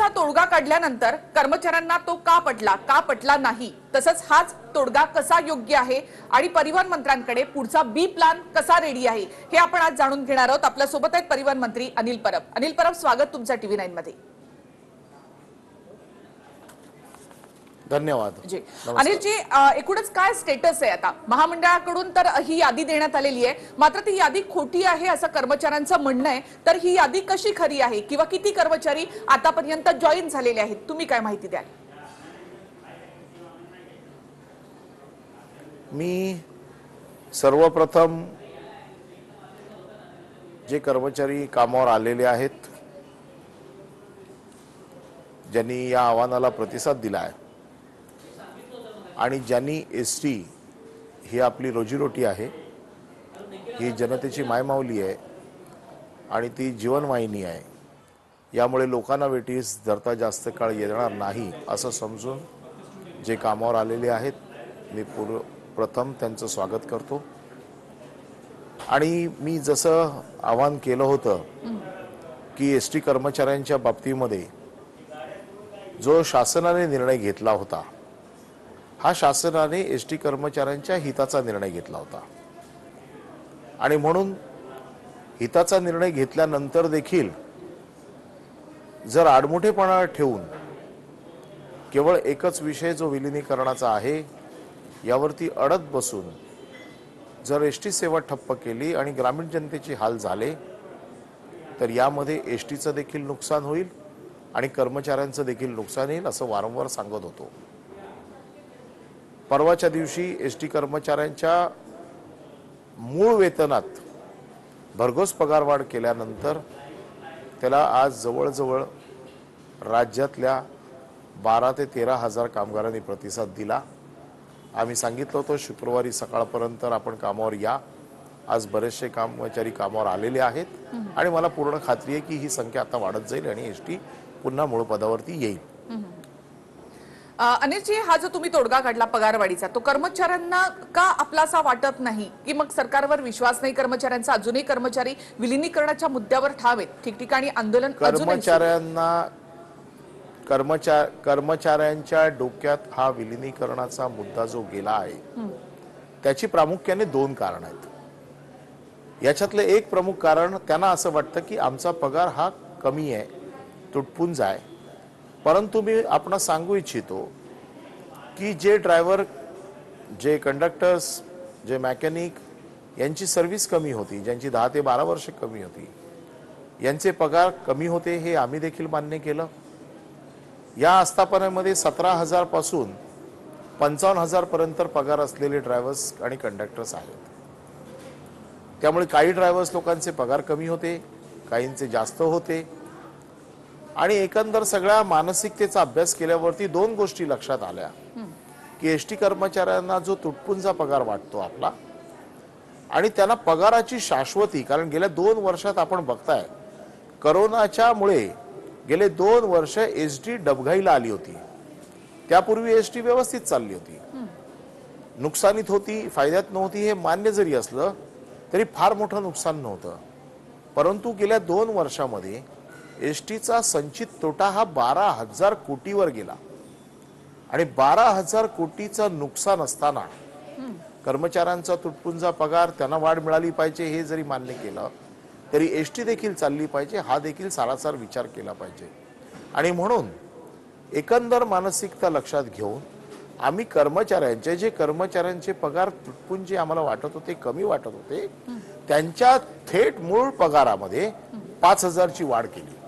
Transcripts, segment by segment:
आताच हा तोडगा काढल्यानंतर कर्मचाऱ्यांना तो का पटला नाही, तसंच हाच तोडगा कसा योग्य आहे आणि परिवहन मंत्र्यांकडे पुढचा बी प्लॅन कसा रेडी आहे हे आपण आज जाणून घेणार आहोत। आपल्या सोबत आहेत परिवहन मंत्री अनिल परब। अनिल परब, स्वागत तुमचं टीव्ही9 मध्ये। धन्यवाद जी अनिल जी, एकूणच काय स्टेटस आहे आता महामंडळाकडून? तर ही यादी देण्यात आलेली आहे, मात्र ती यादी खोटी आहे असं कर्मचाऱ्यांचं म्हणणं आहे। तर ही यादी कशी खरी आहे किंवा किती कर्मचारी आतापर्यंत जॉईन झालेले आहेत, तुम्ही काय माहिती द्याल? मी सर्वप्रथम जे कर्मचारी कामावर आलेले आहेत, ज्यांनी या आव्हानाला प्रतिसाद दिला आहे आणि ज्यांनी एसटी ही आपली रोजीरोटी आहे, ही जनतेची मायमाऊली आहे आणि ती जीवनवाहिनी आहे, यामुळे लोकांना वेठीस धरता जास्त काळ येणार नाही असं समजून जे कामावर आलेले आहेत, मी प्रथम त्यांचं स्वागत करतो। आणि मी जसं आवाहन केलं होतं की एसटी कर्मचाऱ्यांच्या बाबतीमध्ये जो शासनाने निर्णय घेतला होता, हा शासनाने एसटी कर्मचाऱ्यांच्या हिताचा निर्णय घेतला होता आणि म्हणून हिताचा निर्णय घेतल्यानंतर देखील जर आडमुठेपणा ठेवून केवळ एकच विषय जो विलीनीकरणाचा आहे यावरती अडत बसून जर एसटी सेवा ठप्प केली आणि ग्रामीण जनतेचे हाल झाले तर यामध्ये एसटीचं देखील नुकसान होईल आणि कर्मचाऱ्यांचं देखील नुकसान होईल असं वारंवार सांगत होतो। परवाच्या दिवशी एसटी कर्मचाऱ्यांच्या मूळ वेतनात भरघोस पगारवाढ केल्यानंतर त्याला आज जवळजवळ राज्यातल्या 12 ते 13 हजार कामगारांनी प्रतिसाद दिला। आम्ही सांगितलं होतं शुक्रवारी सकाळपर्यंत आपण कामावर या। आज बरेचसे कर्मचारी कामावर आलेले आहेत आणि मला पूर्ण खात्री आहे की ही संख्या आता वाढत जाईल आणि एसटी पुन्हा मूळ पदावरती येईल। अनिल जी, हा जो तुम्ही तोडगा काढला पगारवाढीचा, तो कर्मचाऱ्यांना का आपलासा वाटत नाही की मग सरकारवर विश्वास नाही कर्मचाऱ्यांचा? अजूनही कर्मचारी विलीनीकरणाच्या मुद्द्यावर ठाम आहेत, ठिकठिकाणी आंदोलन कर्मचाऱ्यांच्या डोक्यात हा विलीनीकरणाचा मुद्दा जो गेला आहे त्याची प्रामुख्याने 2 कारण आहेत। याच्यातले एक प्रमुख कारण, त्यांना असं वाटतं की आमचा पगार हा कमी आहे, तुटपुंज आहे। परंतु मी आपण सांगू इच्छितो की जे ड्रायव्हर, जे कंडक्टर्स, जे मेकॅनिक यांची सर्व्हिस कमी होती, ज्यांची 10 ते 12 वर्ष कमी होती, यांचे पगार कमी होते, हे आम्ही देखील मान्य केलं। या आस्थापनेमध्ये 17,000 पासून 55,000 पर्यंत पगार असलेले ड्रायव्हर्स आणि कंडक्टर्स आहेत। त्यामुळे काही ड्रायव्हर्स लोकांचे पगार कमी होते, काहींचे जास्त होते आणि एकंदर सगळ्या मानसिकतेचा अभ्यास केल्यावरती 2 गोष्टी लक्षात आल्या की एसटी कर्मचाऱ्यांना जो तुटपुंजा पगार वाटतो आपला आणि त्यांना पगाराची शाश्वती, कारण गेल्या 2 वर्षात आपण बघताय कोरोनाच्या मुळे गेले 2 वर्ष एसटी डबघाईला आली होती। त्यापूर्वी एसटी व्यवस्थित चालली होती, नुकसानीत होती, फायद्यात नव्हती हे मान्य जरी असलं तरी फार मोठं नुकसान नव्हतं। परंतु गेल्या 2 वर्षामध्ये एसटीचा संचित तोटा हा 12,000 कोटीवर गेला आणि 12,000 कोटीचं नुकसान असताना कर्मचाऱ्यांचा तुटपुंजा पगार, त्यांना वाढ मिळाली पाहिजे हे जरी मान्य केलं तरी एसटी देखील चालली पाहिजे हा देखील सारासार विचार केला पाहिजे। आणि म्हणून एकंदर मानसिकता लक्षात घेऊन आम्ही कर्मचाऱ्यांचे पगार तुटपुंजे आम्हाला वाटत होते, कमी वाटत होते, त्यांच्या थेट मूळ पगारामध्ये 5,000 ची वाढ केली।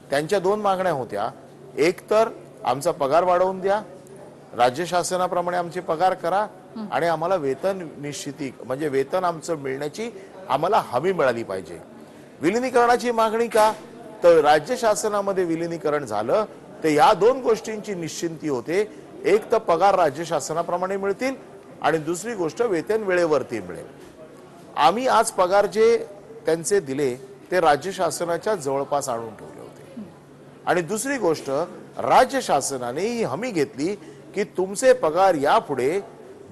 त्यांच्या 2 मागण्या होत्या, एक तर आमचा पगार वाढवून द्या, राज्य शासनाप्रमाणे आमचे पगार करा आणि आम्हाला वेतन निश्चिती म्हणजे वेतन आमचं मिळण्याची आम्हाला हमी मिळाली पाहिजे। विलीनीकरणाची मागणी का? तर राज्य शासनामध्ये विलीनीकरण झालं तर या 2 गोष्टींची निश्चिंती होते, एक तर पगार राज्य शासनाप्रमाणे मिळतील आणि दुसरी गोष्ट वेतन वेळेवरती मिळेल। आम्ही आज पगार जे त्यांचे दिले ते राज्य शासनाच्या जवळपास आणून ठेवले होते आणि दुसरी गोष्ट राज्य शासनाने ही हमी घेतली की तुमचे पगार यापुढे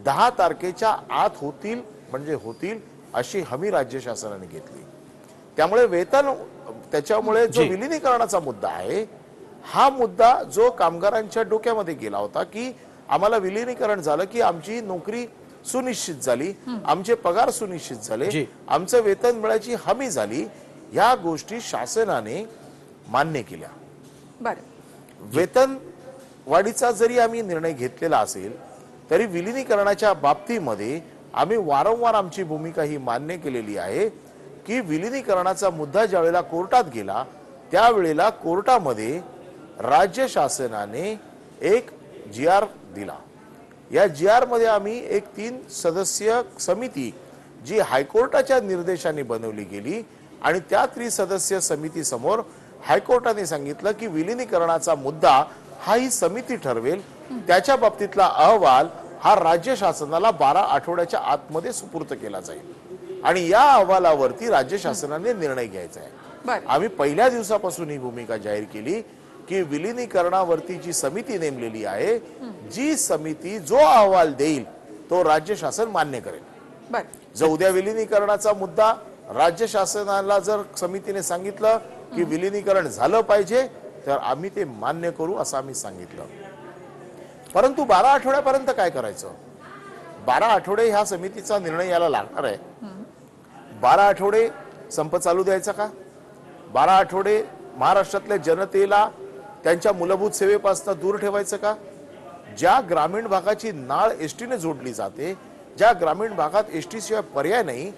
10 तारखेच्या आत होतील, म्हणजे होतील अशी हमी राज्य शासनाने घेतली। त्यामुळे वेतन, त्याच्यामुळे जो विलीनीकरणाचा मुद्दा आहे हा मुद्दा जो कामगारांच्या डोक्यामध्ये गेला होता की आम्हाला विलीनीकरण झालं की आमची नोकरी सुनिश्चित झाली, आमचे पगार सुनिश्चित झाले, आमचं वेतन मिळायची हमी झाली, या गोष्टी शासनाने मान्य केल्या. वेतन वाढीचा जरी आम्ही निर्णय घेतलेला असेल तरी विलीनीकरणाच्या बाबतीमध्ये आम्ही वारंवार आमची भूमिका ही मान्य केलेली आहे की विलीनीकरणाचा मुद्दा ज्यावेळेला कोर्टात गेला त्यावेळेला कोर्टामध्ये राज्य शासनाने एक GR दिला. या GR मध्ये आम्ही एक 3 सदस्य समिती जी हायकोर्टाच्या निर्देशाने बनवली गेली आणि त्या 3 सदस्य समिती समोर हायकोर्टाने सांगितलं की विलीनीकरणाचा मुद्दा हा ही समिती ठरवेल, त्याच्या बाबतीतला अहवाल हा राज्य शासनाला 12 आठवड्याच्या आतमध्ये सुपूर्त केला जाईल आणि या अहवालावरती राज्य शासनाने निर्णय घ्यायचा आहे. आम्ही पहिल्या दिवसापासून ही भूमिका जाहीर केली की विलीनीकरणावरती जी समिती नेमलेली आहे, जी समिती जो अहवाल देईल तो राज्य शासन मान्य करेल. जर उद्या विलीनीकरणाचा मुद्दा राज्य शासनाला जर समितीने सांगितलं की विलीनीकरण झालं पाहिजे तर आम्ही ते मान्य करू असं आम्ही सांगितलं. परंतु 12 आठवड्यापर्यंत काय करायचं? 12 आठवडे ह्या समितीचा निर्णय यायला लागणार आहे. 12 आठवडे संप चालू द्यायचा का? 12 आठवडे महाराष्ट्रातल्या जनतेला त्यांच्या मूलभूत सेवेपासून दूर ठेवायचं का? ज्या ग्रामीण भागाची नाळ एसटीने जोडली जाते, ज्या ग्रामीण भागात एसटी शिवाय पर्याय नाही,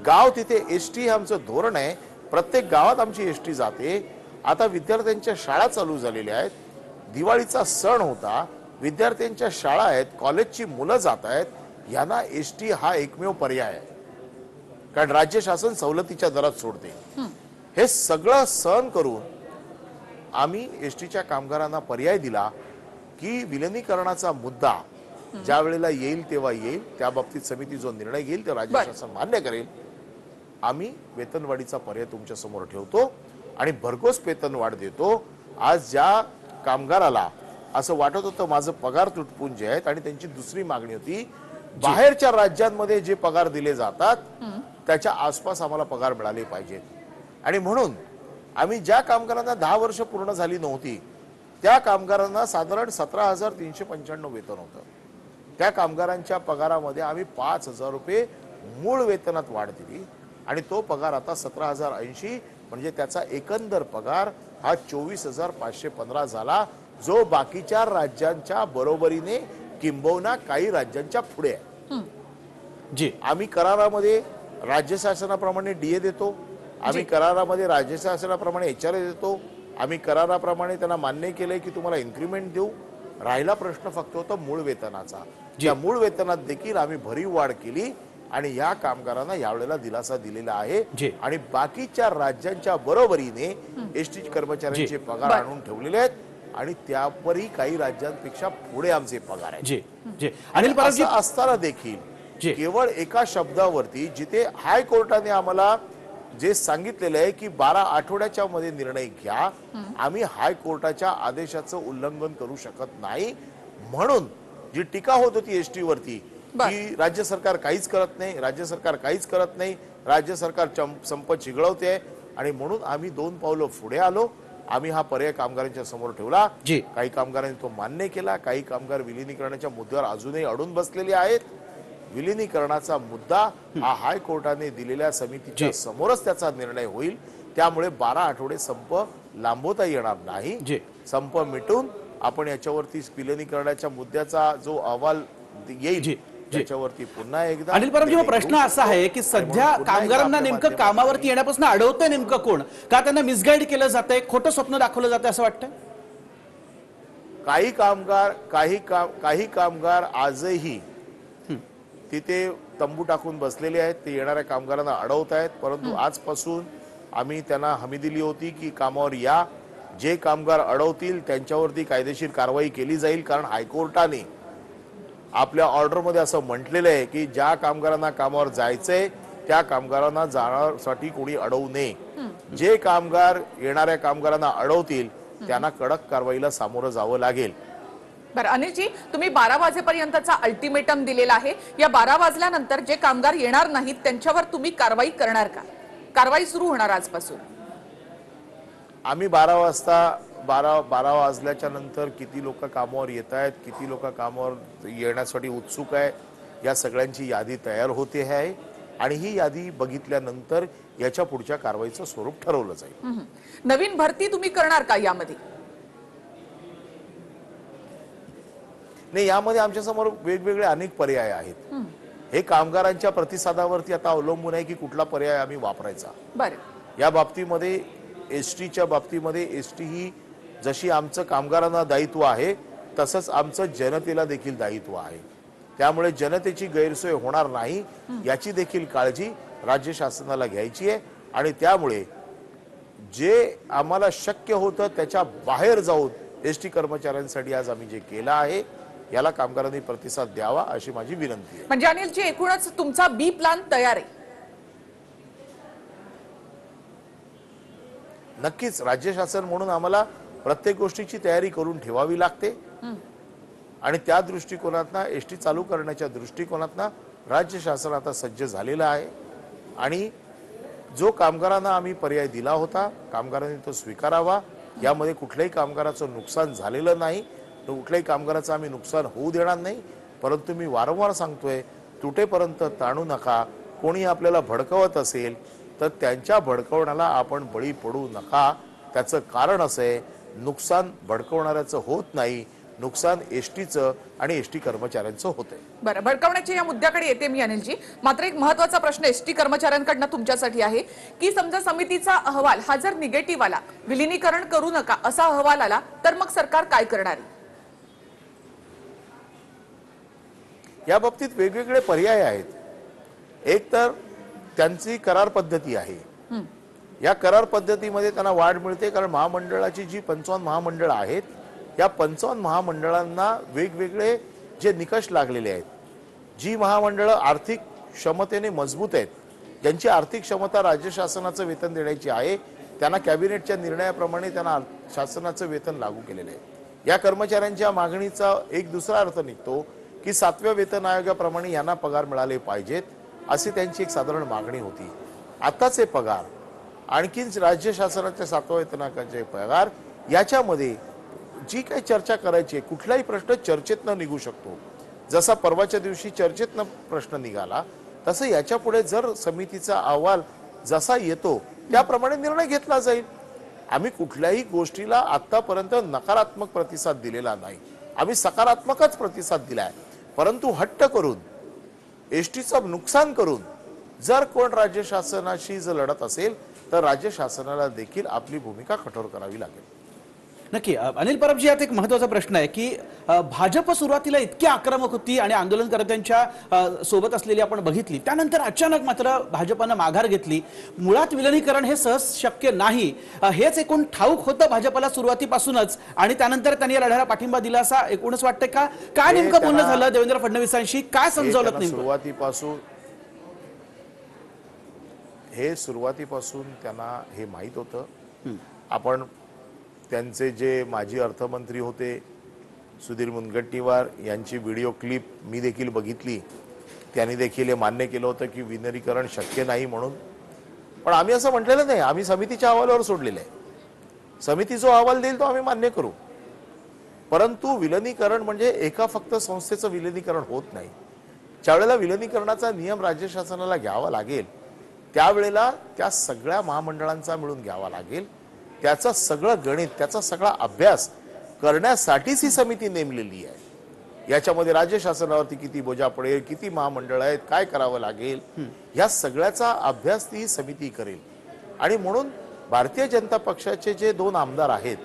गाव तिथे एसटी हे आमचं धोरण आहे, प्रत्येक गावात आमची एसटी जाते. आता विद्यार्थ्यांच्या शाळा चालू झालेल्या आहेत, दिवाळीचा सण होता, विद्यार्थ्यांच्या शाळा आहेत, कॉलेजची मुलं जात आहेत, यांना एसटी हा एकमेव पर्याय आहे कारण राज्य शासन सवलतीच्या दरात सोडते. हे सगळं सहन करून आम्ही एसटीच्या कामगारांना पर्याय दिला की विलीनीकरणाचा मुद्दा ज्या वेळेला येईल तेव्हा येईल, त्या बाबतीत समिती जो निर्णय घेईल ते राज्य शासन मान्य करेल. आम्ही वेतनवाढीचा पर्याय तुमच्या समोर ठेवतो आणि भरघोस वेतनवाढ देतो. आज ज्या कामगाराला असं वाटत होतं माझं पगार तुटपुंजे आहेत आणि त्यांची दुसरी मागणी होती बाहेरच्या राज्यांमध्ये जे पगार दिले जातात त्याच्या आसपास आम्हाला पगार मिळाले पाहिजेत आणि म्हणून आम्ही ज्या कामगारांना 10 वर्ष पूर्ण झाली नव्हती त्या कामगारांना साधारण 17,395 वेतन होतं. त्या कामगारांच्या पगारामध्ये आम्ही 5,000 रुपये मूळ वेतनात वाढ दिली आणि तो पगार आता 17,080 म्हणजे त्याचा एकंदर पगार हा 24,515 झाला, जो बाकीच्या राज्यांच्या बरोबरीने किंबहुना काही राज्यांच्या पुढे आहे. आम्ही करारामध्ये राज्य शासनाप्रमाणे DA देतो, आम्ही करारामध्ये राज्य शासनाप्रमाणे HRA देतो, आम्ही कराराप्रमाणे त्यांना मान्य केलंय की तुम्हाला इन्क्रिमेंट देऊ. राहिला प्रश्न फक्त होता मूळ वेतनाचा. त्या मूळ वेतनात देखील आम्ही भरीव वाढ केली आणि या कामगारांना यावेळेला दिलासा दिलेला आहे आणि बाकीच्या राज्यांच्या बरोबरीने एसटी कर्मचाऱ्यांचे पगार आणून ठेवलेले आहेत आणि त्यावरही काही राज्यांपेक्षा पुढे आमचे पगार आहेत. अनिल परब असताना देखील केवळ एका शब्दावरती जिथे हायकोर्टाने आम्हाला जे सांगितलेलं आहे की 12 आठवड्याच्या मध्ये निर्णय घ्या, आम्ही हायकोर्टाच्या आदेशाचं उल्लंघन करू शकत नाही. म्हणून जी टीका होत होती एसटी वरती की राज्य सरकार काहीच करत नाही, राज्य सरकार काहीच करत नाही, राज्य सरकार संप चिघळवते आणि म्हणून आम्ही 2 पावलं पुढे आलो. आम्ही हा पर्याय कामगारांच्या समोर ठेवला. काही कामगारांनी तो मान्य केला, काही कामगार विलीनीकरणाच्या मुद्द्यावर अजूनही अडून बसलेले आहेत. विलीनीकरणाचा मुद्दा हा हायकोर्टाने दिलेल्या समितीच्या समोरच त्याचा निर्णय होईल. त्यामुळे 12 आठवडे संप लांबवता येणार नाही. संप मिटून आपण याच्यावरती विलीनीकरणाच्या मुद्द्याचा जो अहवाल येईल त्याच्यावरती पुन्हा एकदा. अनिल परब जी, प्रश्न असा आहे की सध्या कामगारांना नेमकं कामावरती येण्यापासून अडवतंय नेमकं कोण? का त्यांना मिसगाईड केलं जातंय, खोटं स्वप्न दाखवलं जातंय असं वाटतं? काही कामगार आजही तिथे तंबू टाकून बसलेले आहेत, ते येणाऱ्या कामगारांना अडवत आहेत. परंतु आजपासून आम्ही त्यांना हमी दिली होती की कामावर या, जे कामगार अडवतील त्यांच्यावरती कायदेशीर कारवाई केली जाईल. कारण हायकोर्टाने आपल्या ऑर्डरमध्ये असं म्हटलेलं आहे की ज्या कामगारांना कामावर जायचंय त्या कामगारांना जाण्यासाठी कोणी अडवू नये. जे कामगार येणाऱ्या कामगारांना अडवतील त्यांना कडक कारवाईला सामोरं जावं लागेल. बरं अनिलजी, तुम्ही 12 वाजेपर्यंतचा अल्टिमेटम दिलेला आहे. या 12 वाजल्यानंतर जे कामगार येणार नाहीत त्यांच्यावर तुम्ही कारवाई करणार का? कारवाई सुरू होणार आजपासून. आम्ही 12 वाजता बारा वाजल्याच्या नंतर किती लोक कामावर येत आहेत, किती लोक कामावर येण्यासाठी उत्सुक आहे, या सगळ्यांची यादी तयार होते आहे आणि ही यादी बघितल्यानंतर याच्या पुढच्या कारवाईचं स्वरूप ठरवलं जाईल. नवीन भरती तुम्ही करणार का यामध्ये? नाही, यामध्ये आमच्यासमोर वेगवेगळे अनेक पर्याय आहेत. हे कामगारांच्या प्रतिसादावरती आता अवलंबून आहे की कुठला पर्याय आम्ही वापरायचा. बरं, या बाबतीमध्ये एसटीच्या बाबतीमध्ये एसटी ही जशी आमचं कामगारांना दायित्व आहे तसंच आमचं जनतेला देखील दायित्व आहे. त्यामुळे जनतेची गैरसोय होणार नाही याची देखील काळजी राज्य शासनाला घ्यायची आहे आणि त्यामुळे जे आम्हाला शक्य होतं त्याच्या बाहेर जाऊन एसटी कर्मचाऱ्यांसाठी आज आम्ही जे केलं आहे याला कामगारांनी प्रतिसाद द्यावा अशी माझी विनंती आहे. म्हणजे अनिलजी, एकूणच तुमचा बी प्लॅन तयार आहे? नक्कीच राज्य शासन म्हणून आम्हाला प्रत्येक गोष्टीची तयारी करून ठेवावी लागते आणि त्या दृष्टिकोनातनं एसटी चालू करण्याच्या दृष्टिकोनातनं राज्य शासन आता सज्ज झालेलं आहे आणि जो कामगारांना आम्ही पर्याय दिला होता कामगारांनी तो स्वीकारावा. यामध्ये कुठल्याही कामगाराचं नुकसान झालेलं नाही, कुठल्याही कामगाराचं आम्ही नुकसान होऊ देणार नाही. परंतु मी वारंवार सांगतोय, तुटेपर्यंत ताणू नका. कोणी आपल्याला भडकवत असेल तर त्यांच्या भडकवण्याला आपण बळी पडू नका. त्याचं कारण असं आहे, नुकसान भडकवणाऱ्याचं होत नाही, नुकसान एसटीचं आणि एसटी कर्मचाऱ्यांचं होतंय. बरं, भडकवण्याच्या या मुद्द्याकडे येते मी अनिलजी. मात्र एक महत्वाचा प्रश्न एसटी कर्मचाऱ्यांकडनं तुमच्यासाठी आहे की समजा समितीचा अहवाल हा जर निगेटिव्ह आला, विलिनीकरण करू नका असा अहवाल आला, तर मग सरकार काय करणार आहे? या बाबतीत वेगवेगळे पर्याय आहेत. एक तर त्यांची करार पद्धती आहे. या करार पद्धतीमध्ये त्यांना वाढ मिळते कारण महामंडळाची जी 55 महामंडळ आहेत या 55 महामंडळांना वेगवेगळे जे निकष लागलेले आहेत. जी महामंडळं आर्थिक क्षमतेने मजबूत आहेत, ज्यांची आर्थिक क्षमता राज्य शासनाचं वेतन देण्याची आहे, त्यांना कॅबिनेटच्या निर्णयाप्रमाणे त्यांना शासनाचं वेतन लागू केलेलं आहे. या कर्मचाऱ्यांच्या मागणीचा एक दुसरा अर्थ निघतो की 7व्या वेतन आयोगाप्रमाणे यांना पगार मिळाले पाहिजेत अशी त्यांची एक साधारण मागणी होती. आताचे पगार आणखीन राज्य शासनाच्या 7व्या वेतन आयोगाचे पगार याच्यामध्ये जी काही चर्चा करायची आहे, कुठलाही प्रश्न चर्चेतनं निघू शकतो. जसा परवाच्या दिवशी चर्चेतनं प्रश्न निघाला तसं याच्या पुढे जर समितीचा अहवाल जसा येतो त्याप्रमाणे निर्णय घेतला जाईल. आम्ही कुठल्याही गोष्टीला आतापर्यंत नकारात्मक प्रतिसाद दिलेला नाही, आम्ही सकारात्मकच प्रतिसाद दिलाय. परंतु हट्ट करून एसटीचं नुकसान करून जर कोण राज्य शासनाशी जर लढत असेल तर राज्य शासनाला देखील आपली भूमिका कठोर करावी लागेल. नक्की. अनिल परबजी, यात एक महत्वाचा प्रश्न आहे की भाजप सुरुवातीला इतकी आक्रमक होती आणि आंदोलनकर्त्यांच्या सोबत असलेली आपण बघितली, त्यानंतर अचानक मात्र भाजपनं माघार घेतली. मुळात विलिनीकरण हे सहज शक्य नाही हेच एकूण ठाऊक होतं भाजपला सुरुवातीपासूनच आणि त्यानंतर त्यांनी या लढ्याला पाठिंबा दिला असं एकूणच वाटतंय का? काय नेमकं बोलणं झालं देवेंद्र फडणवीसांशी? काय समजावलं नेमकं? सुरुवातीपासून त्यांना हे माहित होतं. आपण त्यांचे जे माजी अर्थमंत्री होते सुधीर मुनगंटीवार यांची व्हिडिओ क्लिप मी देखील बघितली. त्यांनी देखील हे मान्य केलं होतं की विलिनीकरण शक्य नाही म्हणून. पण आम्ही असं म्हटलेलं नाही, आम्ही समितीच्या अहवालावर सोडलेलं आहे. समिती जो अहवाल देईल तो आम्ही मान्य करू. परंतु विलिनीकरण म्हणजे एका फक्त संस्थेचं विलिनीकरण होत नाही. ज्यावेळेला विलिनीकरणाचा नियम राज्य शासनाला घ्यावा लागेल त्यावेळेला त्या सगळ्या महामंडळांचा मिळून घ्यावा लागेल. त्याचं सगळं गणित, त्याचा सगळा अभ्यास करण्यासाठीच ही समिती नेमलेली आहे. याच्यामध्ये राज्य शासनावरती किती बोजा पडेल, किती महामंडळ आहेत, काय करावं लागेल, या सगळ्याचा अभ्यास ती समिती करेल. आणि म्हणून भारतीय जनता पक्षाचे जे 2 आमदार आहेत,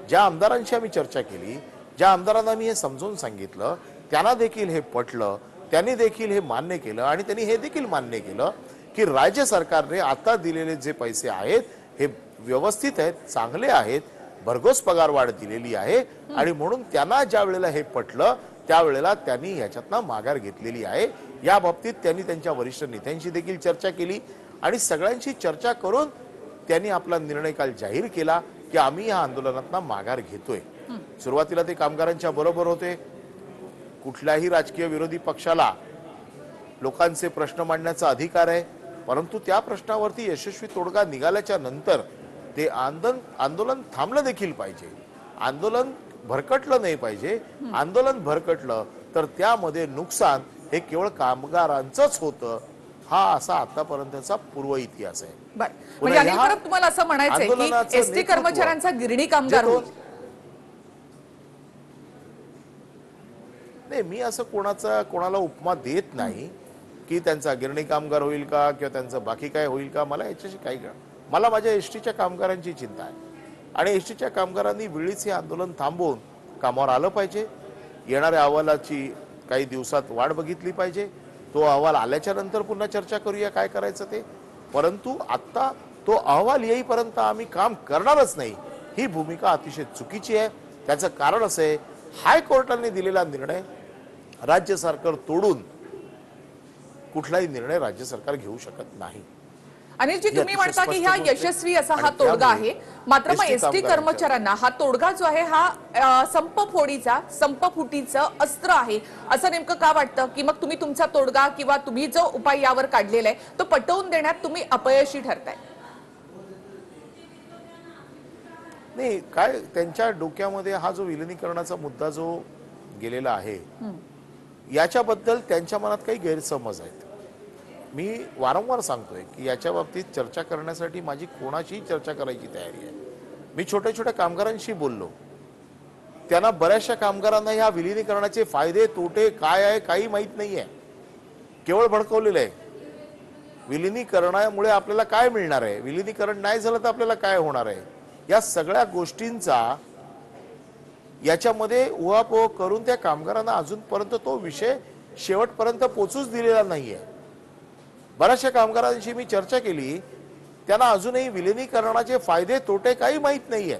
ज्या आमदारांशी आम्ही चर्चा केली, ज्या आमदारांना मी हे समजून सांगितलं, त्यांना देखील हे पटलं, त्यांनी देखील हे मान्य केलं आणि त्यांनी हे देखील मान्य केलं की राज्य सरकारने आता दिलेले जे पैसे आहेत हे व्यवस्थित आहेत, चांगले आहेत, भरघोस पगार वाढ दिलेली आहे आणि म्हणून त्यांना ज्या वेळेला हे पटलं त्यावेळेला त्यांनी ह्याच्यातनं माघार घेतलेली आहे. या बाबतीत त्यांनी त्यांच्या वरिष्ठ नेत्यांशी देखील चर्चा केली आणि सगळ्यांशी चर्चा करून त्यांनी आपला निर्णय काल जाहीर केला की आम्ही या आंदोलनातनं माघार घेतोय. सुरुवातीला ते कामगारांच्या बरोबर होते. कुठल्याही राजकीय विरोधी पक्षाला लोकांचे प्रश्न मांडण्याचा अधिकार आहे, परंतु त्या प्रश्नावरती यशस्वी तोडगा निघाल्याच्या नंतर ते आंदोलन थांबलं देखील पाहिजे, आंदोलन भरकटलं नाही पाहिजे. आंदोलन भरकटलं तर त्यामध्ये नुकसान हे केवळ कामगारांचंच होतं. हा असा आतापर्यंतचा पूर्व इतिहास आहे. बरं, म्हणजे अनिल परब तुम्हाला असं म्हणायचंय आंदोलनाचं की एसटी नेतृत्व कर्मचाऱ्यांचा गिरणी कामगार जे होईल. नाही, मी असं कोणाला उपमा देत नाही की त्यांचा गिरणी कामगार होईल का किंवा त्यांचं बाकी काय होईल का. मला याच्याशी काही मला माझ्या एसटीच्या कामगारांची चिंता आहे आणि एसटीच्या कामगारांनी वेळीच हे आंदोलन थांबवून कामावर आलं पाहिजे. येणाऱ्या अहवालाची काही दिवसात वाट बघितली पाहिजे. तो अहवाल आल्याच्या नंतर पुन्हा चर्चा करूया काय करायचं ते. परंतु आता तो अहवाल येईपर्यंत आम्ही काम करणारच नाही, ही भूमिका अतिशय चुकीची आहे. त्याचं कारण असं आहे, हायकोर्टाने दिलेला निर्णय राज्य सरकार तोडून कुठलाही निर्णय राज्य सरकार घेऊ शकत नाही. अनिलजी, ही तुम्ही अतिशय म्हणता की स्पष्ट ह्या गोष्ट आहे. यशस्वी असा हा आणि तोडगा त्यामुळे आहे, मात्र मग एसटी एसटी कर्मचाऱ्यांना हा तोडगा जो आहे हा संप फोडीचा, संप फुटीचं अस्त्र आहे असं नेमकं का वाटतं? की मग तुम्ही तुमचा तोडगा किंवा तुम्ही जो उपाय यावर काढलेला आहे तो पटवून देण्यात तुम्ही अपयशी ठरताय? नाही, काय त्यांच्या डोक्यामध्ये हा जो विलिनीकरणाचा मुद्दा जो गेलेला आहे याच्याबद्दल त्यांच्या मनात काही गैरसमज आहेत. मी वारंवार सांगतोय की याच्या बाबतीत चर्चा करण्यासाठी माझी कोणाशीही चर्चा करायची तयारी आहे. मी छोट्या छोट्या कामगारांशी बोललो, त्यांना बऱ्याचशा कामगारांना ह्या विलिनीकरणाचे फायदे तोटे काय आहे काही माहीत नाहीये, केवळ भडकवलेलं आहे. विलिनीकरणामुळे आपल्याला काय मिळणार आहे, विलिनीकरण नाही झालं तर आपल्याला काय होणार आहे, या सगळ्या गोष्टींचा याच्यामध्ये उहापोह करून त्या कामगारांना अजूनपर्यंत तो विषय शेवटपर्यंत पोचूच दिलेला नाहीये. बऱ्याचशा कामगारांशी मी चर्चा केली, त्यांना अजूनही विलिनीकरणाचे फायदे तोटे काही माहीत नाहीये.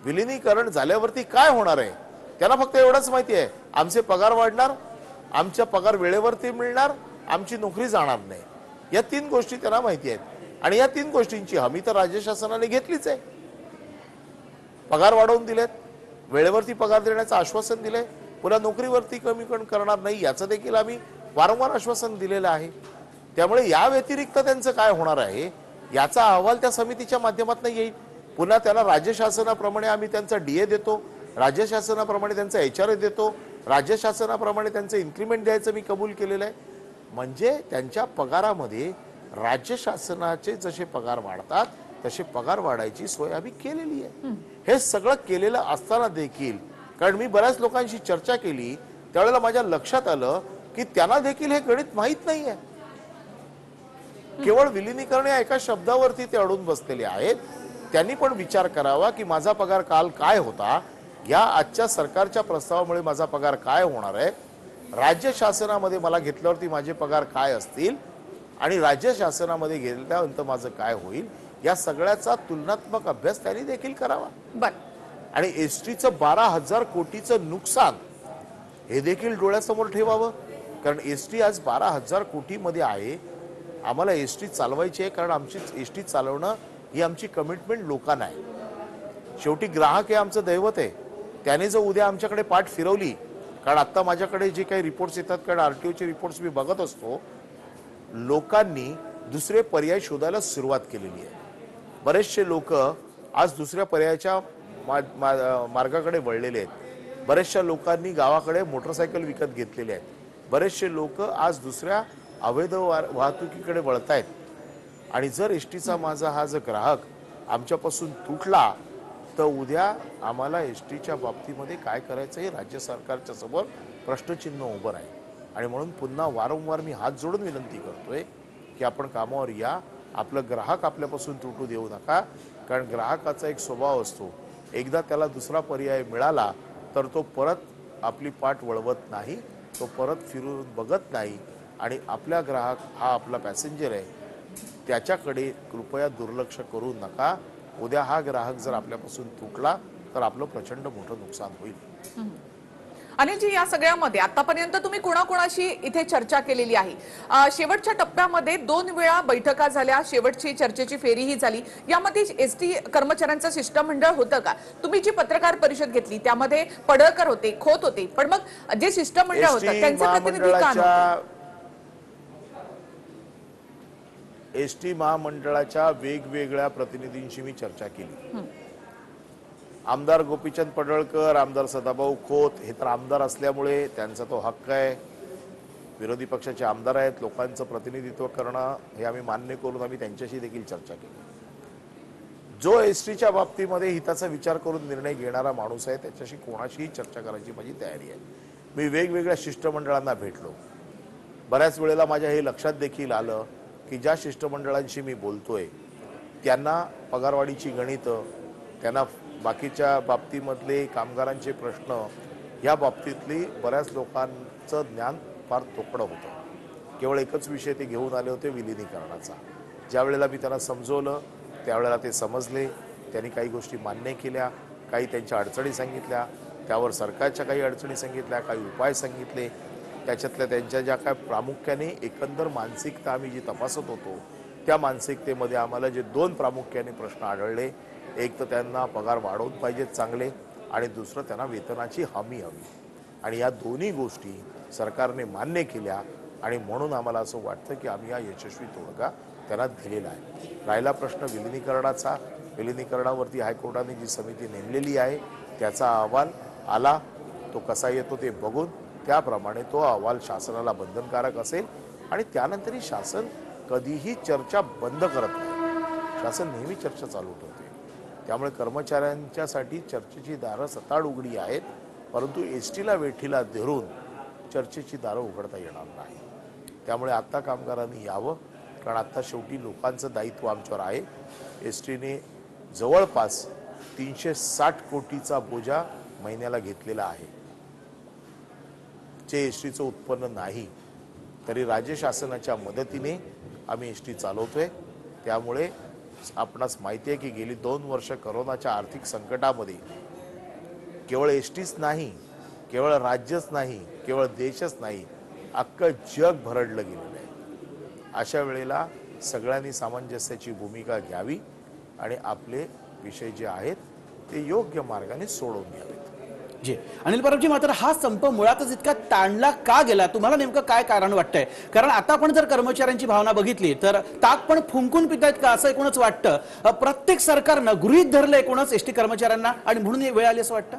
विलिनीकरण झाल्यावरती काय होणार आहे त्यांना फक्त एवढंच माहिती आहे, आमचे पगार वाढणार, आमचा पगार वेळेवरती मिळणार, आमची नोकरी जाणार नाही. या 3 गोष्टी त्यांना माहिती आहेत आणि या 3 गोष्टींची हमी तर राज्य शासनाने घेतलीच आहे. पगार वाढवून दिलेत, वेळेवरती पगार देण्याचं आश्वासन दिलंय, पुन्हा नोकरीवरती कमी करणार नाही याचं देखील आम्ही वारंवार आश्वासन दिलेलं आहे. त्यामुळे या व्यतिरिक्त त्यांचं काय होणार आहे याचा अहवाल त्या समितीच्या माध्यमातून येईल. पुन्हा त्याला राज्य शासनाप्रमाणे आम्ही त्यांचा डीए देतो, राज्य शासनाप्रमाणे त्यांचा एचआरए देतो, राज्य शासनाप्रमाणे त्यांचं इन्क्रिमेंट द्यायचं मी कबूल केलेलं आहे. म्हणजे त्यांच्या पगारामध्ये राज्य शासनाचे जसे पगार वाढतात तसे पगार वाढायची सोय आम्ही केलेली आहे. हे सगळं केलेलं असताना देखील, कारण मी बऱ्याच लोकांशी चर्चा केली त्यावेळेला माझ्या लक्षात आलं की त्यांना देखील हे गणित माहीत नाहीये. केवळ विलिनीकरण या एका शब्दावरती ते अडून बसलेले आहेत. त्यांनी पण विचार करावा की माझा पगार काल काय होता, या आजच्या सरकारच्या प्रस्तावामुळे माझा पगार काय होणार आहे, राज्य शासनामध्ये मला घेतल्यावरती माझे पगार काय असतील आणि राज्य शासनामध्ये गेल्यानंतर माझं काय होईल, या सगळ्याचा तुलनात्मक अभ्यास त्यांनी देखील करावा. आणि एसटीचं 12,000 कोटीचं नुकसान हे देखील डोळ्यासमोर ठेवावं. कारण एसटी आज 12,000 कोटीमध्ये आहे. आम्हाला एसटी चालवायची आहे, कारण आमची एसटी चालवणं ही आमची कमिटमेंट लोकांना आहे. शेवटी ग्राहक हे आमचं दैवत आहे. त्याने जर उद्या आमच्याकडे पाठ फिरवली, कारण आता माझ्याकडे जे काही रिपोर्ट्स येतात, कारण आरटीओचे रिपोर्ट्स मी बघत असतो, लोकांनी दुसरे पर्याय शोधायला सुरुवात केलेली आहे. बरेचसे लोक आज दुसऱ्या पर्यायाच्या मार्गाकडे वळलेले आहेत. बरेचशा लोकांनी गावाकडे मोटरसायकल विकत घेतलेले आहेत. बरेचसे लोक आज दुसऱ्या अवैध वाहतुकीकडे वळत आहेत. आणि जर एसटीचा माझा हा जर ग्राहक आमच्यापासून तुटला तर उद्या आम्हाला एसटीच्या बाबतीमध्ये काय करायचं हे राज्य सरकारच्या समोर प्रश्नचिन्ह उभं आहे. आणि म्हणून पुन्हा वारंवार मी हात जोडून विनंती करतोय की आपण कामावर या, आपलं ग्राहक आपल्यापासून तुटू देऊ नका. कारण ग्राहकाचा एक स्वभाव असतो, एकदा त्याला दुसरा पर्याय मिळाला तर तो परत आपली पाठ वळवत नाही, तो परत फिरून बघत नाही. आणि आपला ग्राहक हा आपला पॅसेंजर आहे, त्याच्याकडे कृपया दुर्लक्ष करू नका. उद्या हा ग्राहक जर आपल्यापासून तुटला तर आपलं प्रचंड मोठं नुकसान होईल. अनिलजी, या सगळ्यामध्ये आतापर्यंत तुम्ही कोणाकोणाशी इथे चर्चा केलेली आहे? शेवटच्या टप्प्यामध्ये 2 वेळा बैठका झाल्या, शेवटची चर्चेची फेरीही झाली. यामध्ये एसटी कर्मचाऱ्यांचं शिष्टमंडळ होतं का? तुम्ही जी पत्रकार परिषद घेतली त्यामध्ये पडळकर होते, खोत होते, पण मग जे शिष्टमंडळ होतं त्यांचे प्रतिनिधी का नव्हते? एसटी महामंडळाच्या वेगवेगळ्या प्रतिनिधींशी मी चर्चा केली. आमदार गोपीचंद पडळकर, आमदार सदाभाऊ खोत हे तर आमदार असल्यामुळे त्यांचा तो हक्क आहे. विरोधी पक्षाचे आमदार आहेत, लोकांचं प्रतिनिधित्व करणं हे आम्ही मान्य करून आम्ही त्यांच्याशी देखील चर्चा केली. जो एसटीच्या बाबतीमध्ये हिताचा विचार करून निर्णय घेणारा माणूस आहे त्याच्याशी कोणाशीही चर्चा करायची माझी तयारी आहे. मी वेगवेगळ्या शिष्टमंडळांना भेटलो. बऱ्याच वेळेला माझ्या हे लक्षात देखील आलं की ज्या शिष्टमंडळांशी मी बोलतोय त्यांना पगारवाढीची गणितं, त्यांना बाकीच्या बाबतीमधले कामगारांचे प्रश्न या बाबतीतली बऱ्याच लोकांचं ज्ञान फार तोकडं होतं. केवळ एकच विषय ते घेऊन आले होते, विलिनीकरणाचा. ज्या वेळेला मी त्यांना समजवलं त्यावेळेला ते समजले, त्यांनी काही गोष्टी मान्य केल्या, काही त्यांच्या अडचणी सांगितल्या, त्यावर सरकारच्या काही अडचणी सांगितल्या, काही उपाय सांगितले. त्याच्यातल्या त्यांच्या ज्या काय प्रामुख्याने एकंदर मानसिकता आम्ही जी तपासत होतो त्या मानसिकतेमध्ये आम्हाला जे 2 प्रामुख्याने प्रश्न आढळले, एक तर त्यांना पगार वाढवून पाहिजेत चांगले आणि दुसरं त्यांना वेतनाची हमी हवी. आणि या दोन्ही गोष्टी सरकारने मान्य केल्या आणि म्हणून आम्हाला असं वाटतं की आम्ही हा यशस्वी तोडगा त्यांना दिलेला आहे. राहिला प्रश्न विलिनीकरणाचा. विलिनीकरणावरती हायकोर्टाने जी समिती नेमलेली आहे त्याचा अहवाल आला, तो कसा येतो ते बघून त्याप्रमाणे तो अहवाल शासनाला बंधनकारक असेल आणि त्यानंतरही शासन कधीही चर्चा बंद करत नाही. शासन नेहमी चर्चा चालू ठेवते. त्यामुळे कर्मचाऱ्यांच्यासाठी चर्चेची दारं सताड उघडी आहेत, परंतु एसटीला वेठीला धरून चर्चेची दारं उघडता येणार नाही. त्यामुळे आत्ता कामगारांनी यावं, कारण आत्ता शेवटी लोकांचं दायित्व आमच्यावर आहे. एसटीने जवळपास 360 कोटीचा बोजा महिन्याला घेतलेला आहे, जे एसटीचं उत्पन्न नाही. तरी राज्य शासनाच्या मदतीने आम्ही एसटी चालवतोय. त्यामुळे आपणास माहिती आहे की गेली 2 वर्ष करोनाच्या आर्थिक संकटामध्ये केवळ एसटीच नाही, केवळ राज्यच नाही, केवळ देशच नाही, अख्खं जग भरडलं गेलेलं आहे. अशा वेळेला सगळ्यांनी सामंजस्याची भूमिका घ्यावी आणि आपले विषय जे आहेत ते योग्य मार्गाने सोडवून घ्यावेत. जी अनिल परबजी, मात्र हा संप मुळातच इतका ताणला का गेला? तुम्हाला नेमकं काय कारण वाटतंय? कारण आता आपण जर कर्मचाऱ्यांची भावना बघितली तर ताक पण फुंकून पितायत का असं एकूणच वाटतं. प्रत्येक सरकारनं गृहीत धरलं एकूणच एसटी कर्मचाऱ्यांना आणि म्हणून ही वेळ आली असं वाटतं.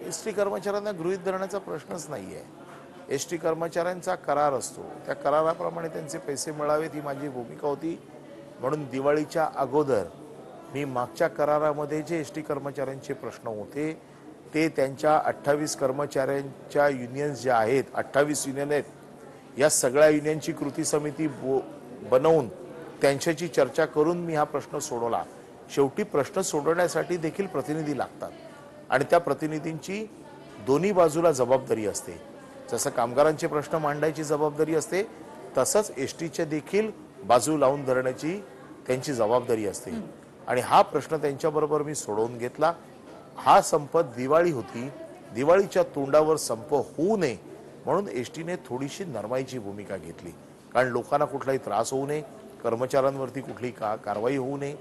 एसटी कर्मचाऱ्यांना गृहीत धरण्याचा प्रश्नच नाहीये. एसटी कर्मचाऱ्यांचा करार असतो, त्या कराराप्रमाणे त्यांचे पैसे मिळावेत ही माझी भूमिका होती. म्हणून दिवाळीच्या अगोदर मी मागच्या करारामध्ये जे एसटी कर्मचाऱ्यांचे प्रश्न होते ते त्यांच्या 28 कर्मचाऱ्यांच्या युनियन्स ज्या आहेत, 28 युनियन आहेत, या सगळ्या युनियनची कृती समिती बनवून त्यांच्याशी चर्चा करून मी हा प्रश्न सोडवला. शेवटी प्रश्न सोडवण्यासाठी देखील प्रतिनिधी लागतात आणि त्या प्रतिनिधींची दोन्ही बाजूला जबाबदारी असते. जसं कामगारांचे प्रश्न मांडायची जबाबदारी असते तसंच एसटीचे देखील बाजू लावून धरण्याची त्यांची जबाबदारी असते. आणि हा प्रश्न त्यांच्याबरोबर मी सोडवून घेतला. हा संप दिवाळी होती, दिवाळीच्या तोंडावर संप होऊ नये म्हणून एसटीने थोडीशी नरमाईची भूमिका घेतली. कारण लोकांना कुठलाही त्रास होऊ नये, कर्मचाऱ्यांवरती कुठली कारवाई होऊ नये.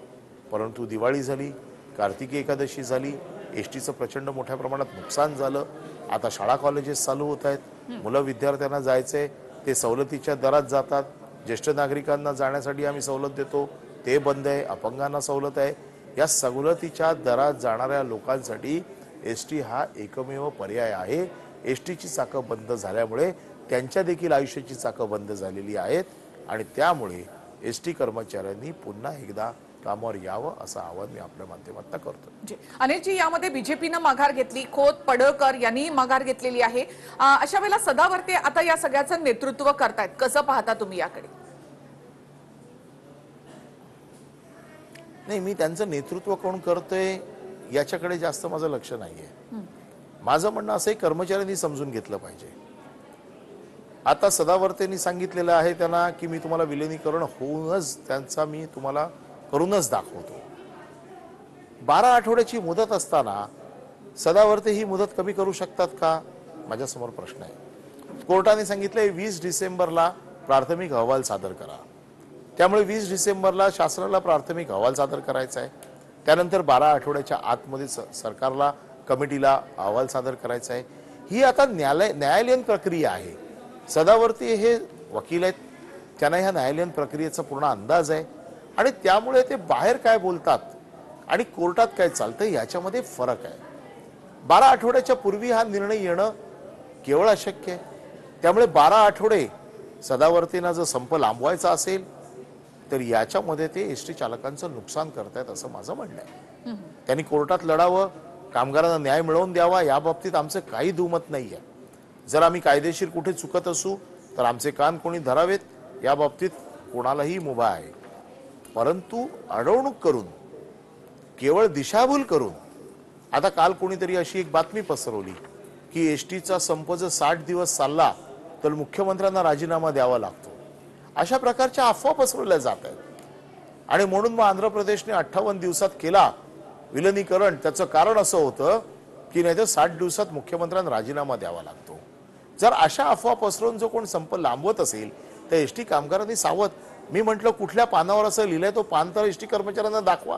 परंतु दिवाळी झाली, कार्तिकी एकादशी झाली, एसटीचं प्रचंड मोठ्या प्रमाणात नुकसान झालं. आता शाळा कॉलेजेस चालू होत आहेत, मुलं विद्यार्थ्यांना जायचंय, ते सवलतीच्या दरात जातात. ज्येष्ठ नागरिकांना जाण्यासाठी आम्ही सवलत देतो, ते बंद आहे. अपंगांना सवलत आहे. या सवलतीच्या दरात जाणाऱ्या लोकांसाठी एसटी हा एकमेव पर्याय आहे. एसटीची चाकं बंद झाल्यामुळे त्यांच्या देखील आयुष्याची चाकं बंद झालेली आहेत आणि त्यामुळे एसटी कर्मचाऱ्यांनी पुन्हा एकदा कामावर यावं असं आवाहन मी आपल्या माध्यमातून करतो. अनिलजी, यामध्ये बीजेपीनं माघार घेतली, खोत पडळकर यांनी माघार घेतलेली आहे. अशा वेळेला सदावर्ते आता या सगळ्याचं नेतृत्व करतायत, कसं पाहता तुम्ही याकडे? नाही, मी त्यांचं नेतृत्व कोण करतोय याच्याकडे जास्त माझं लक्ष नाहीये. माझं म्हणणं असं आहे, कर्मचाऱ्यांनी समजून घेतलं पाहिजे. आता सदावर्तेंनी सांगितलेलं आहे त्यांना की मी तुम्हाला विलिनीकरण होऊनच त्यांचा मी तुम्हाला करूनच दाखवतो. 12 आठवड्याची मुदत असताना सदावर्ते ही मुदत कमी करू शकतात का? माझ्यासमोर प्रश्न आहे. कोर्टाने सांगितलंय 20 डिसेंबरला प्राथमिक अहवाल सादर करा. त्यामुळे 20 डिसेंबरला शासनाला प्राथमिक अहवाल सादर करायचा आहे. त्यानंतर 12 आठवड्याच्या आतमध्ये सरकारला, कमिटीला अहवाल सादर करायचा आहे. ही आता न्यायालयीन प्रक्रिया आहे. सदावर्ती हे वकील आहेत, त्यांना ह्या न्यायालयीन प्रक्रियेचा पूर्ण अंदाज आहे आणि त्यामुळे ते बाहेर काय बोलतात आणि कोर्टात काय चालतं याच्यामध्ये फरक आहे. 12 आठवड्याच्या पूर्वी हा निर्णय येणं केवळ अशक्य आहे. त्यामुळे 12 आठवडे सदावर्तींना जर संप लांबवायचा असेल तर याच्यामध्ये ते एसटी चालकांचं नुकसान करतायत असं माझं म्हणणं आहे. त्यांनी कोर्टात लढावं, कामगारांना न्याय मिळवून द्यावा, या बाबतीत आमचं काही दुमत नाहीये. जर आम्ही कायदेशीर कुठे चुकत असू तर आमचे कान कोणी धरावेत, या बाबतीत कोणालाही मुभा आहे. परंतु अडवणूक करून, केवळ दिशाभूल करून, आता काल कोणीतरी अशी एक बातमी पसरवली की एसटीचा संप जर 60 दिवस चालला तर मुख्यमंत्र्यांना राजीनामा द्यावा लागतो. अशा प्रकारच्या अफवा पसरवल्या जात आहेत आणि म्हणून मग आंध्र प्रदेशने 58 दिवसात केला विलिनीकरण. त्याचं कारण असं होतं की नाही तर 60 दिवसात मुख्यमंत्र्यांना राजीनामा द्यावा लागतो. जर अशा अफवा पसरवून जो कोण संप लांबवत असेल तर एसटी कामगारांनी सावध. मी म्हटलं कुठल्या पानावर असं लिहिलंय तो पान तर एसटी कर्मचाऱ्यांना दाखवा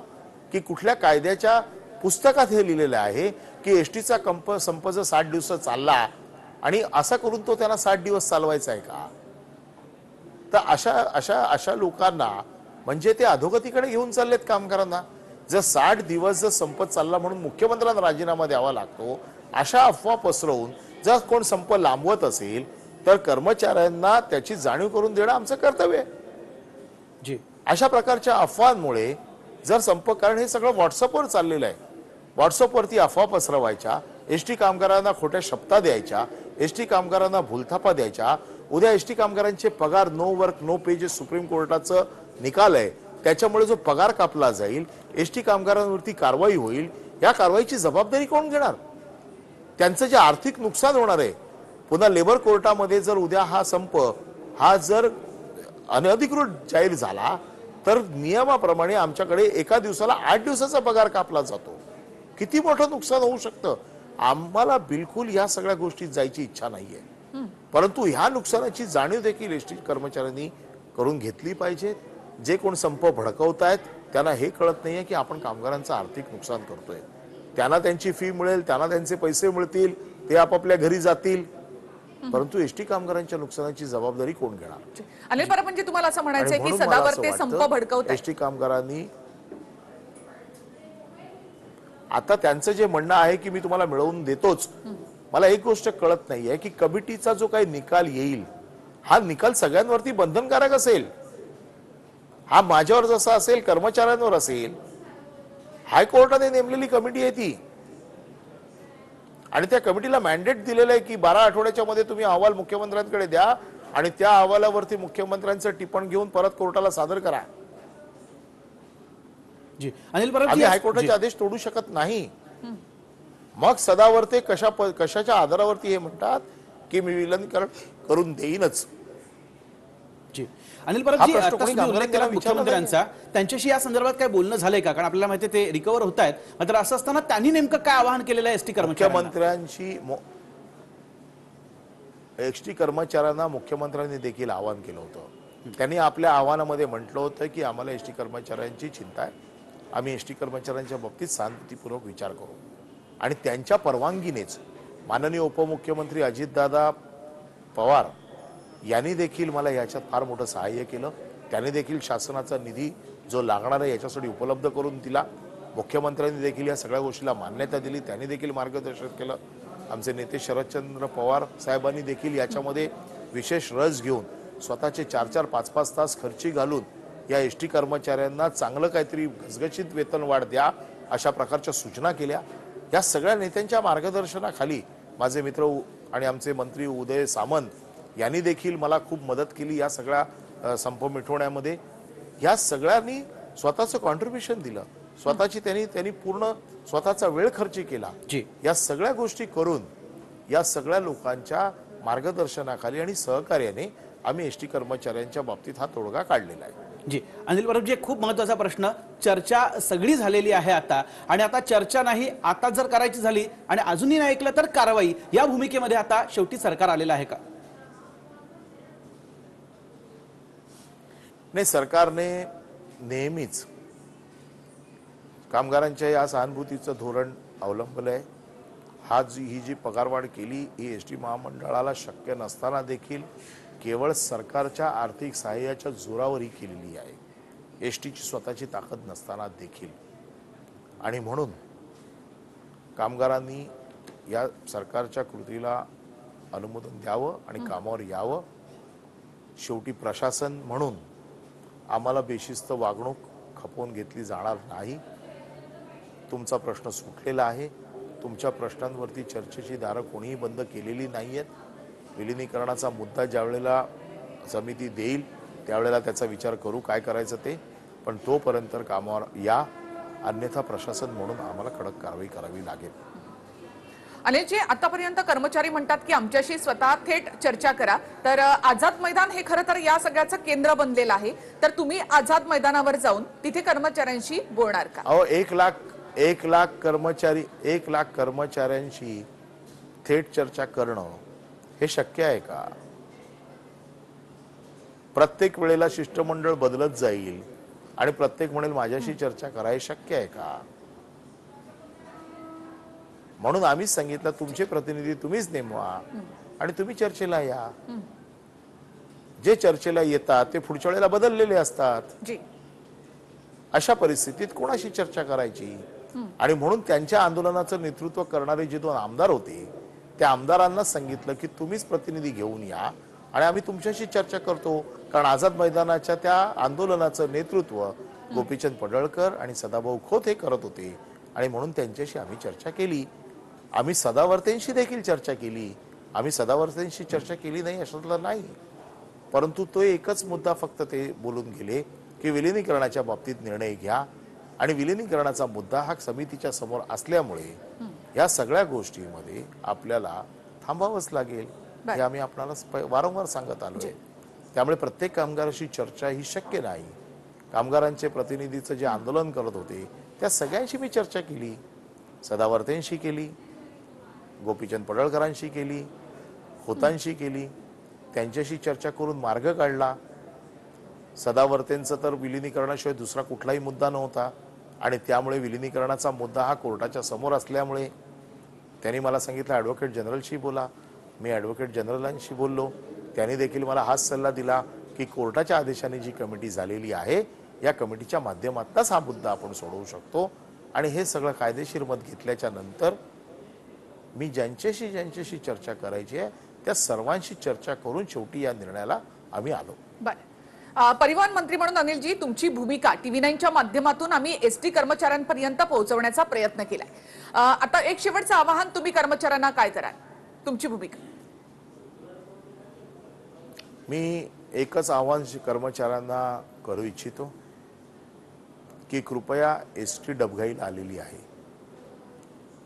की कुठल्या कायद्याच्या पुस्तकात हे लिहिलेलं आहे की एसटीचा संप जर 60 दिवस चालला आणि असा करून तो त्यांना 60 दिवस चालवायचा आहे का. तर अशा अशा अशा लोकांना म्हणजे ते अधोगतीकडे घेऊन चाललेत कामगारांना. जर 60 दिवस जर संप चालला म्हणून मुख्यमंत्र्यांना राजीनामा द्यावा लागतो, अशा अफवा पसरवून जर कोण संप लांबवत असेल तर कर्मचाऱ्यांना त्याची जाणीव करून देणं आमचं कर्तव्य आहे. जी, अशा प्रकारच्या अफवांमुळे जर संप, कारण हे सगळं व्हॉट्सअपवर चाललेलं आहे, व्हॉट्सअपवरती अफवा पसरवायच्या, एसटी कामगारांना खोट्या शब्दा द्यायच्या, एसटी कामगारांना भूलथापा द्यायच्या. उद्या एसटी कामगारांचे पगार नो वर्क नो पे जे सुप्रीम कोर्टाचं निकाल आहे त्याच्यामुळे जो पगार कापला जाईल, एसटी कामगारांवरती कारवाई होईल, या कारवाईची जबाबदारी कोण घेणार. त्यांचं जे आर्थिक नुकसान होणार आहे, पुन्हा लेबर कोर्टामध्ये जर उद्या हा संप हा जर अनधिकृत जाहीर झाला तर नियमाप्रमाणे आमच्याकडे एका दिवसाला 8 दिवसाचा पगार कापला जातो. किती मोठं नुकसान होऊ शकतं. आम्हाला बिलकुल या सगळ्या गोष्टीत जायची इच्छा नाहीये, परंतु ह्या नुकसानाची जाणीव देखील एसटी कर्मचाऱ्यांनी करून घेतली पाहिजे. जे कोण संप भडकवतायत त्यांना हे कळत नाहीये की आपण कामगारांचं आर्थिक नुकसान करतोय. त्यांना त्यांची फी मिळेल, त्यांना त्यांचे पैसे मिळतील, ते आपापल्या घरी जातील, परंतु एसटी कामगारांच्या नुकसानाची जबाबदारी कोण घेणार. अनिल परब, म्हणजे तुम्हाला असं म्हणायचंय की सदावर्ते संप भडकवत एसटी कामगारांनी आता त्यांचं जे म्हणणं आहे की मी तुम्हाला मिळवून देतोच, मला एक गोष्ट कळत नाहीये की कमिटीचा जो काही निकाल येईल हा निकाल सगळ्यांवरती बंधनकारक असेल. हा माझ्यावर जसा असेल कर्मचाऱ्यांवर असेल. हायकोर्टाने नेमलेली कमिटी आहे ती आणि त्या कमिटीला मॅन्डेट दिलेलं आहे की 12 आठवड्याच्या मध्ये तुम्ही अहवाल मुख्यमंत्र्यांकडे द्या आणि त्या अहवालावरती मुख्यमंत्र्यांचं टिप्पण घेऊन परत कोर्टाला सादर करा. जी, अनिल परब आम्ही जी, हायकोर्टाचे आदेश तोडू शकत नाही. मग सदावर्ते कशाच्या आधारावरती हे म्हणतात की मी विलिनीकरण करून देईनच. जी, अनिल परब हा जी, प्रश्न आता कोणी तुम्ही उल्लेख केला कामगारांना विचारला मुख्यमंत्र्यांचा, त्यांच्याशी या संदर्भात काय बोलणं झालंय का? कारण आपल्याला माहिती ते रिकव्हर होत आहेत, मात्र असं असताना त्यांनी नेमकं काय आवाहन केलेलं आहे एसटी कर्मचाऱ्यांना? एसटी कर्मचाऱ्यांना मुख्यमंत्र्यांनी देखील आवाहन केलं होतं. त्यांनी आपल्या आव्हानामध्ये म्हटलं होतं की आम्हाला एसटी कर्मचाऱ्यांची चिंता आहे, आम्ही एसटी कर्मचाऱ्यांच्या बाबतीत सहानुभूतीपूर्वक विचार करू. आणि त्यांच्या परवानगीनेच माननीय उपमुख्यमंत्री अजितदादा पवार यांनी देखील मला याच्यात फार मोठं सहाय्य केलं. त्यांनी देखील शासनाचा निधी जो लागणार आहे याच्यासाठी उपलब्ध करून दिला. मुख्यमंत्र्यांनी देखील या सगळ्या गोष्टीला मान्यता दिली, त्यांनी देखील मार्गदर्शन केलं. आमचे नेते शरदचंद्र पवार साहेबांनी देखील याच्यामध्ये विशेष रस घेऊन स्वतःचे 4-4, 5-5 तास खर्ची घालून या एसटी कर्मचाऱ्यांना चांगलं काहीतरी घसघशीत वेतन वाढ द्या अशा प्रकारच्या सूचना केल्या. या सगळ्या नेत्यांच्या मार्गदर्शनाखाली माझे मित्र आणि आमचे मंत्री उदय सामंत यांनी देखील मला खूप मदत केली या सगळ्या संप मिटवण्यामध्ये. या सगळ्यांनी स्वतःचं कॉन्ट्रीब्युशन दिलं, स्वतःची त्यांनी पूर्ण स्वतःचा वेळ खर्च केला. या सगळ्या गोष्टी करून या सगळ्या लोकांच्या मार्गदर्शनाखाली आणि सहकार्याने आम्ही एसटी कर्मचाऱ्यांच्या बाबतीत हा तोडगा काढलेला आहे. जी, अनिल परब जी, खूप महत्त्वाचा प्रश्न. चर्चा सगळी झालेली आहे आता, आणि आता चर्चा नाही, आता जर करायची झाली आणि अजूनही नाही ऐकलं तर कारवाई, या भूमिकेमध्ये आता शेवटी सरकार आलेलं आहे का? नाही, सरकारने नेहमीच कामगारांच्या या सहानुभूतीचं धोरण अवलंबलं आहे. ही जी पगारवाढ केली ही एस टी महामंडळाला शक्य नसताना देखील केवळ सरकारच्या आर्थिक सहाय्याच्या जोरावर ही केलेली आहे, एस टीची स्वतःची ताकद नसताना देखील. आणि म्हणून कामगारांनी या सरकारच्या कृतीला अनुमोदन द्यावं आणि कामावर यावं. शेवटी प्रशासन म्हणून आम्हाला बेशिस्त वागणूक खपवून घेतली जाणार नाही. तुमचा प्रश्न सुटलेला आहे. तुमच्या प्रश्नांवरती चर्चेची दारं कोणीही बंद केलेली नाही आहेत. विलिनीकरणाचा मुद्दा ज्यावेळेला समिती देईल त्यावेळेला त्याचा विचार करू काय करायचं ते. पण तोपर्यंत कामावर या, अन्यथा प्रशासन म्हणून आम्हाला कडक कारवाई करावी लागेल. अनिलजी, आतापर्यंत कर्मचारी म्हणतात की आमच्याशी स्वतः थेट चर्चा करा. तर आझाद मैदान हे खरं तर या सगळ्याचं केंद्र बनलेलं आहे. तर तुम्ही आझाद मैदानावर जाऊन तिथे कर्मचाऱ्यांशी बोलणार का? अहो, 1 लाख कर्मचाऱ्यांशी थेट चर्चा करणं हे शक्य आहे का? प्रत्येक वेळेला शिष्टमंडळ बदलत जाईल आणि प्रत्येक म्हणेल माझ्याशी चर्चा करा, हे शक्य आहे का? म्हणून आम्हीच सांगितलं तुमचे प्रतिनिधी तुम्हीच नेमवा आणि तुम्ही चर्चेला या. जे चर्चेला येतात ते पुढच्या वेळेला बदललेले असतात. जी, अशा परिस्थितीत कोणाशी चर्चा करायची? आणि म्हणून त्यांच्या आंदोलनाचं नेतृत्व करणारे जे 2 आमदार होते त्या आमदारांना सांगितलं की तुम्हीच प्रतिनिधी घेऊन या आणि आम्ही तुमच्याशी चर्चा करतो. कारण आझाद मैदानाच्या त्या आंदोलनाचं नेतृत्व गोपीचंद पडळकर आणि सदाभाऊ खोत हे करत होते आणि म्हणून त्यांच्याशी आम्ही चर्चा केली. आम्ही सदावर्तेंशी देखील चर्चा केली. आम्ही सदावर्तेंशी चर्चा केली नाही अशातलं नाही, परंतु तो एकच मुद्दा फक्त ते बोलून गेले की विलिनीकरणाच्या बाबतीत निर्णय घ्या. आणि विलिनीकरणाचा मुद्दा हा समितीच्या समोर असल्यामुळे या सगळ्या गोष्टींमध्ये आपल्याला थांबावंच लागेल हे आम्ही आपल्याला वारंवार सांगत आलोय. त्यामुळे प्रत्येक कामगाराशी चर्चा ही शक्य नाही. कामगारांचे प्रतिनिधीचं जे आंदोलन करत होते त्या सगळ्यांशी मी चर्चा केली. सदावर्तेंशी केली, गोपीचंद पडळकरांशी केली, खोतांशी केली. त्यांच्याशी चर्चा करून मार्ग काढला. सदावर्तेंचं तर विलिनीकरणाशिवाय दुसरा कुठलाही मुद्दा नव्हता आणि त्यामुळे विलिनीकरणाचा मुद्दा हा कोर्टाच्या समोर असल्यामुळे त्यांनी मला सांगितलं ॲडव्होकेट जनरलशी बोला. मी ॲडव्होकेट जनरलांशी बोललो. त्यांनी देखील मला हाच सल्ला दिला की कोर्टाच्या आदेशाने जी कमिटी झालेली आहे या कमिटीच्या माध्यमातूनच हा मुद्दा आपण सोडवू शकतो. आणि हे सगळं कायदेशीर मत घेतल्याच्या नंतर मी ज्यांच्याशी चर्चा करायची आहे त्या सर्वांशी चर्चा करून शेवटी या निर्णयाला आम्ही आलो. बरं, परिवहन मंत्री म्हणून अनिलजी तुमची भूमिका TV9च्या माध्यमातून आम्ही एसटी कर्मचाऱ्यांपर्यंत पोहोचवण्याचा प्रयत्न केलाय. आता एक शेवटचं आवाहन तुम्ही कर्मचाऱ्यांना काय कराल? तुमची भूमिका. मी एकच आव्हान कर्मचाऱ्यांना करू इच्छितो की कृपया एसटी डबघाईला आलेली आहे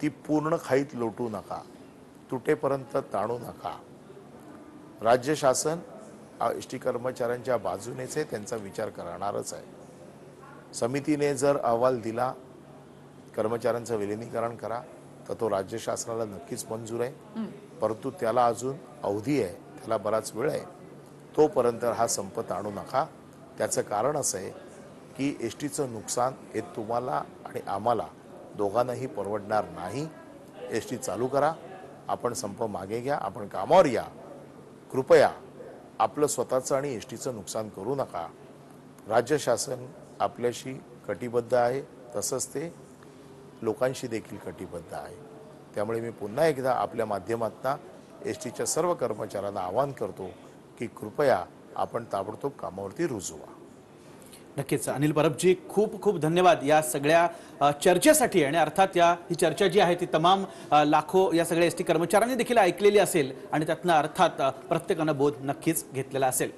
ती पूर्ण खाईत लोटू नका, तुटेपर्यंत ताणू नका. राज्य शासन एसटी कर्मचाऱ्यांच्या बाजूनेच आहे, त्यांचा विचार करणारच आहे. समितीने जर अहवाल दिला कर्मचाऱ्यांचं विलिनीकरण करा तर तो राज्य शासनाला नक्कीच मंजूर आहे, परंतु त्याला अजून अवधी आहे, त्याला बराच वेळ आहे. तोपर्यंत हा संप ताणू नका. त्याचं कारण असं आहे की एसटीचं नुकसान हे तुम्हाला आणि आम्हाला दोघांनाही परवडणार नाही. एसटी चालू करा, आपण संप मागे घ्या, आपण कामावर या. कृपया आपलं स्वतःचं आणि एसटीचं नुकसान करू नका. राज्य शासन आपल्याशी कटिबद्ध आहे, तसंच ते लोकांशी देखील कटिबद्ध आहे. त्यामुळे मी पुन्हा एकदा आपल्या माध्यमातून एसटीच्या सर्व कर्मचाऱ्यांना आवाहन करतो की कृपया आपण ताबडतोब कामावरती रुजू व्हा. नक्कीच अनिल परबजी, खूप खूप धन्यवाद या सगळ्या चर्चेसाठी. आणि अर्थात ही चर्चा जी आहे ती तमाम लाखो या सगळ्या एसटी कर्मचाऱ्यांनी देखील ऐकलेली असेल आणि त्यातनं अर्थात प्रत्येकानं बोध नक्कीच घेतलेला असेल.